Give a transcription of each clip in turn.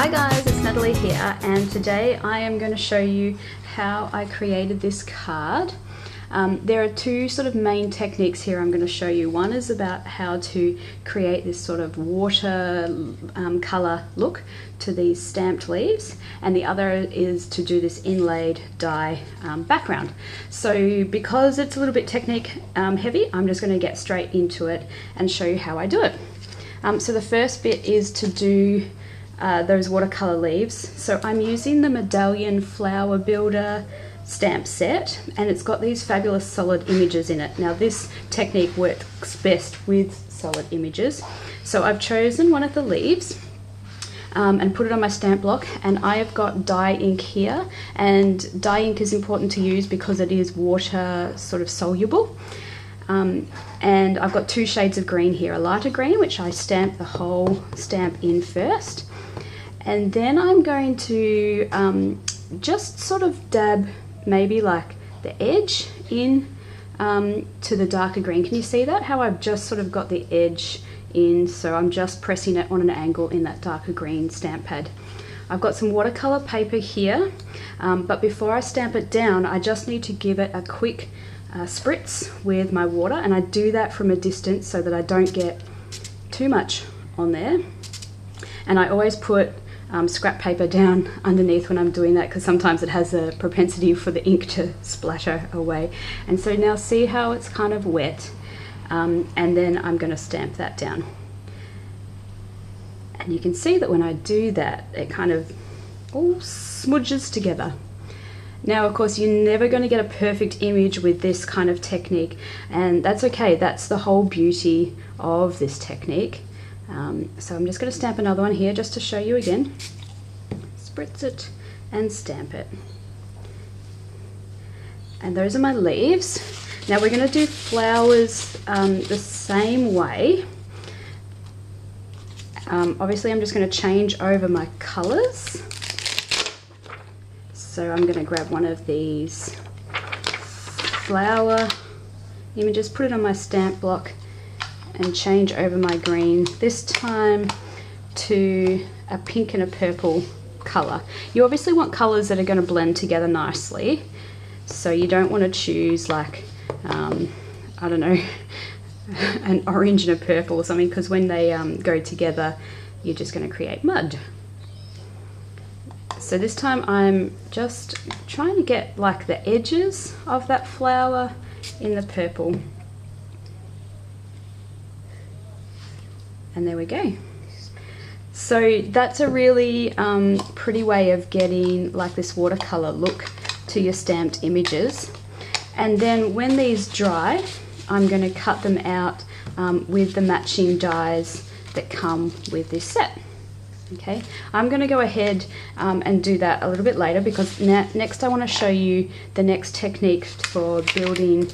Hi guys, it's Natalie here, and today I am going to show you how I created this card. There are two sort of main techniques here I'm going to show you. One is about how to create this sort of water colour look to these stamped leaves, and the other is to do this inlaid die background. So because it's a little bit technique heavy, I'm just going to get straight into it and show you how I do it. So the first bit is to do those watercolour leaves. So I'm using the Medallion Flower Builder stamp set, and it's got these fabulous solid images in it. Now this technique works best with solid images. So I've chosen one of the leaves and put it on my stamp block, and I have got dye ink here, and dye ink is important to use because it is water sort of soluble. And I've got two shades of green here, a lighter green, which I stamp the whole stamp in first, and then I'm going to just sort of dab maybe like the edge in to the darker green. Can you see that? How I've just sort of got the edge in, so I'm just pressing it on an angle in that darker green stamp pad. I've got some watercolor paper here, but before I stamp it down, I just need to give it a quick spritz with my water, and I do that from a distance so that I don't get too much on there. And I always put scrap paper down underneath when I'm doing that, because sometimes it has a propensity for the ink to splatter away. And so now see how it's kind of wet, and then I'm going to stamp that down. And you can see that when I do that, it kind of all smudges together. Now of course you're never going to get a perfect image with this kind of technique, and that's okay. That's the whole beauty of this technique. So I'm just going to stamp another one here just to show you again. Spritz it and stamp it. And those are my leaves. Now we're going to do flowers the same way. Obviously I'm just going to change over my colours. So I'm going to grab one of these flower images, put it on my stamp block, and change over my green, this time to a pink and a purple colour. You obviously want colours that are going to blend together nicely, so you don't want to choose like, I don't know, an orange and a purple or something, because when they go together, you're just going to create mud. So this time I'm just trying to get like the edges of that flower in the purple. And there we go. So that's a really pretty way of getting like this watercolor look to your stamped images. And then when these dry, I'm going to cut them out with the matching dies that come with this set. Okay, I'm going to go ahead and do that a little bit later, because next I want to show you the next technique for building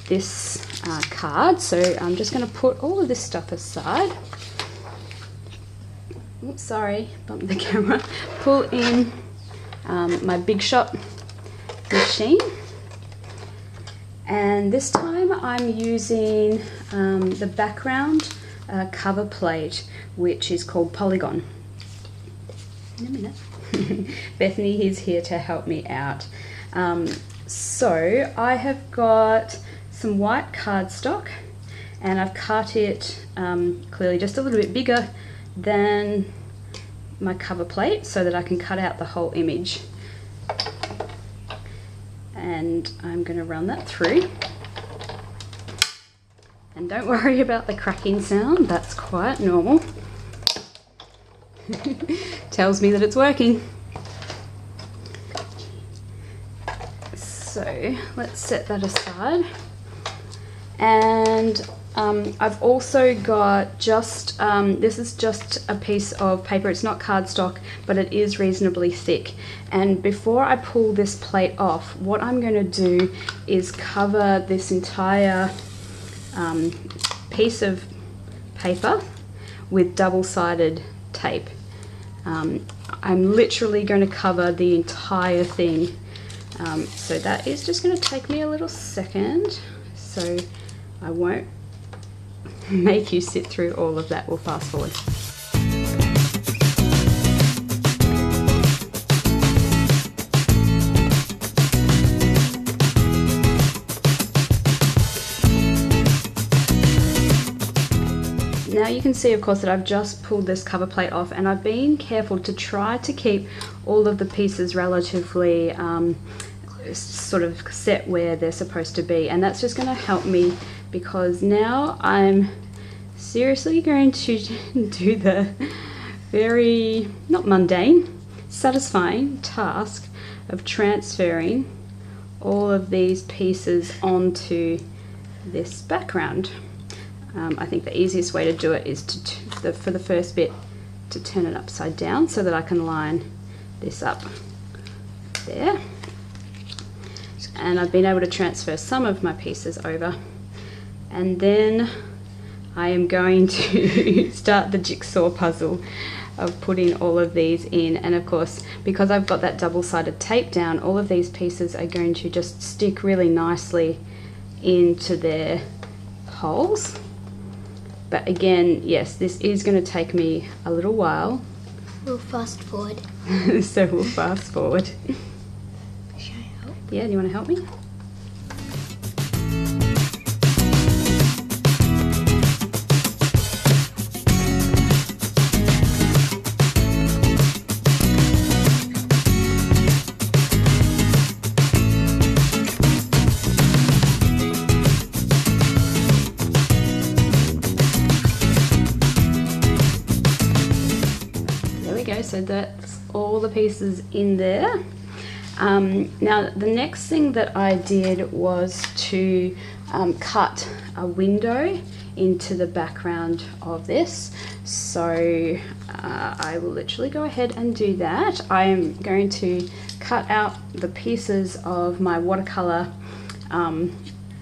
this card. So I'm just going to put all of this stuff aside. Oops, sorry, bumped the camera. Pull in my Big Shot machine, and this time I'm using the background cover plate, which is called Polygon. In a minute. Bethany is here to help me out. So I have got some white cardstock, and I've cut it clearly just a little bit bigger than my cover plate so that I can cut out the whole image. And I'm going to run that through. And don't worry about the cracking sound, that's quite normal. Tells me that it's working. So let's set that aside. And I've also got just, this is just a piece of paper. It's not cardstock, but it is reasonably thick. And before I pull this plate off, what I'm going to do is cover this entire piece of paper with double-sided tape. I'm literally going to cover the entire thing. So that is just going to take me a little second. So I won't make you sit through all of that. We'll fast forward. now you can see, of course, that I've just pulled this cover plate off, and I've been careful to try to keep all of the pieces relatively sort of set where they're supposed to be, and that's just going to help me, because now I'm seriously going to do the very, not mundane, satisfying task of transferring all of these pieces onto this background. I think the easiest way to do it is for the first bit to turn it upside down so that I can line this up there. And I've been able to transfer some of my pieces over, and then I am going to start the jigsaw puzzle of putting all of these in. And of course, because I've got that double-sided tape down, all of these pieces are going to just stick really nicely into their holes. But again, yes, this is going to take me a little while. We'll fast forward. So we'll fast forward. Should I help? Yeah, do you want to help me? So that's all the pieces in there. Now the next thing that I did was to cut a window into the background of this. So I will literally go ahead and do that. I am going to cut out the pieces of my watercolor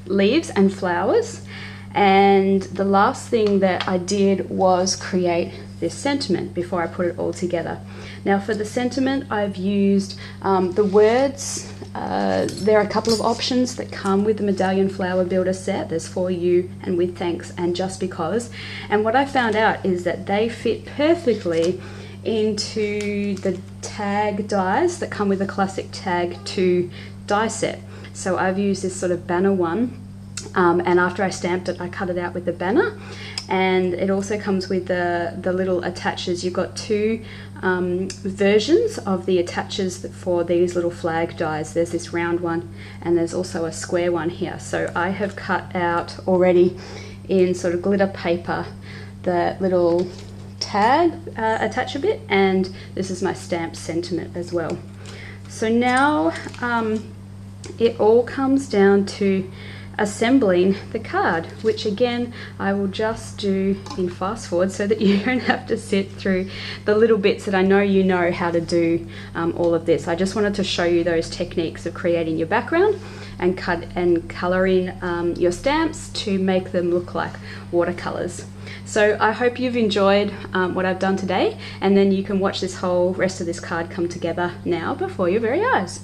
leaves and flowers, and the last thing that I did was create this sentiment before I put it all together. Now for the sentiment, I've used the words. There are a couple of options that come with the Medallion Flower Builder set. There's For You and With Thanks and Just Because. And what I found out is that they fit perfectly into the tag dies that come with the classic Tag 2 die set. So I've used this sort of banner one, and after I stamped it, I cut it out with the banner. And it also comes with the little attachers. You've got two versions of the attachers for these little flag dies. There's this round one, and there's also a square one here. So I have cut out already in sort of glitter paper the little tag attacher bit, and this is my stamped sentiment as well. So now it all comes down to assembling the card, which again I will just do in fast forward so that you don't have to sit through the little bits that I know you know how to do all of this. I just wanted to show you those techniques of creating your background and colouring your stamps to make them look like watercolours. So I hope you've enjoyed what I've done today, and then you can watch this whole rest of this card come together now before your very eyes.